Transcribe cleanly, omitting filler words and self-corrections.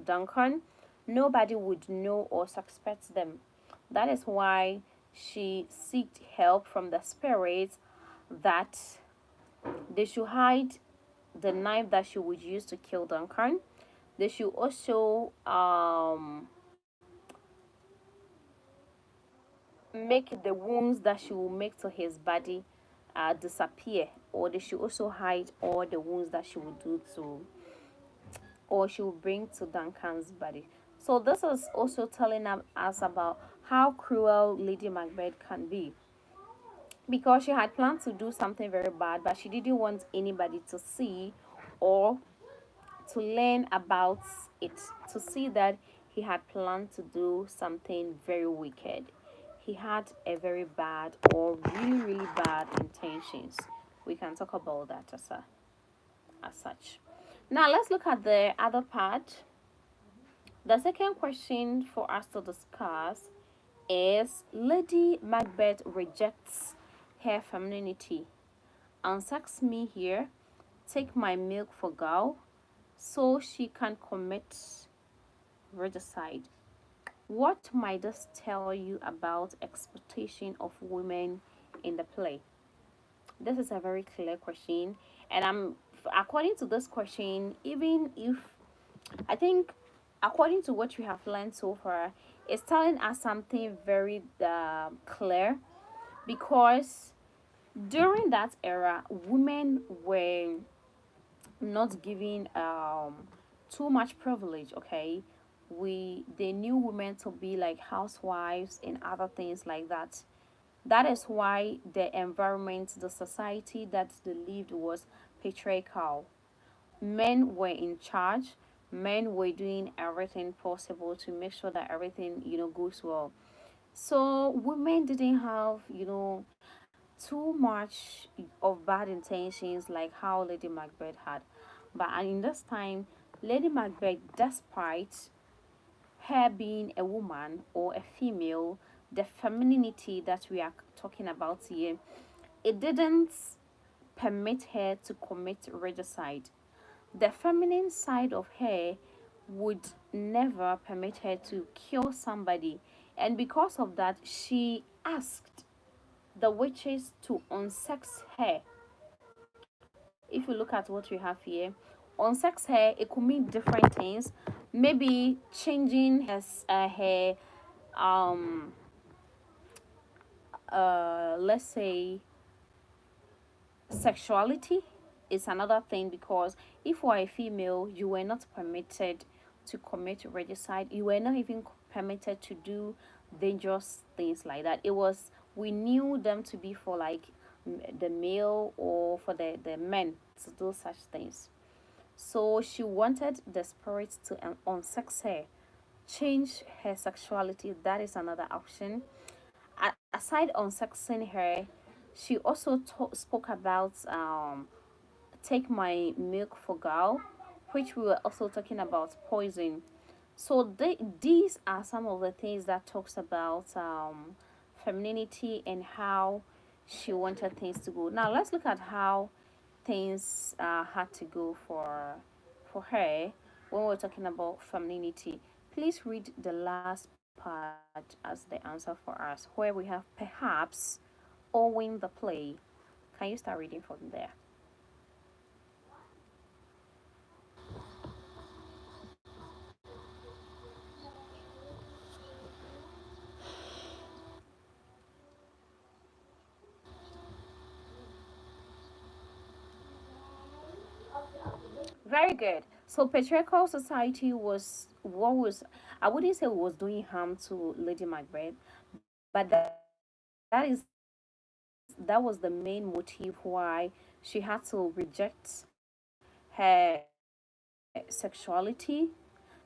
Duncan, nobody would know or suspect them. That is why she sought help from the spirits that they should hide the knife that she would use to kill Duncan. They should also make the wounds that she will make to his body disappear, or they should also hide all the wounds that she will do to, or she will bring to Duncan's body. So this is also telling us about how cruel Lady Macbeth can be, because she had planned to do something very bad, but she didn't want anybody to see or to learn about it, to see that he had planned to do something very wicked. He had a very bad or really, really bad intentions. We can talk about that as such. Now let's look at the other part. The second question for us to discuss is Lady Macbeth rejects her femininity. Unsacks me here, take my milk for gall, so she can commit regicide. What might this tell you about exploitation of women in the play? This is a very clear question, and according to this question, even if I think according to what we have learned so far, it's telling us something very clear, because during that era, women were not given too much privilege. Okay, they knew women to be like housewives and other things like that. That is why the environment, the society that they lived was patriarchal. Men were in charge. Men were doing everything possible to make sure that everything goes well. So women didn't have too much of bad intentions like how Lady Macbeth had. But in this time, Lady Macbeth, despite her being a woman or a female, the femininity that we are talking about here, it didn't permit her to commit regicide. The feminine side of her would never permit her to kill somebody, and because of that, she asked the witches to unsex her. If you look at what we have here, unsex her, it could mean different things. Maybe changing her um let's say sexuality is another thing, because if you are a female, you were not permitted to commit regicide. You were not even permitted to do dangerous things like that. It was, we knew them to be for like the male or for the men to do such things. So she wanted the spirit to unsex her, change her sexuality. That is another option. Aside unsexing her, she also spoke about take my milk for gal, which we were also talking about poison. So these are some of the things that talks about femininity and how she wanted things to go. Now let's look at how things had to go for her when we're talking about femininity. Please read the last part as the answer for us, where we have perhaps owing the play. Can you start reading from there? Very good. So patriarchal society was what was, I wouldn't say was doing harm to Lady Macbeth, but that was the main motive why she had to reject her sexuality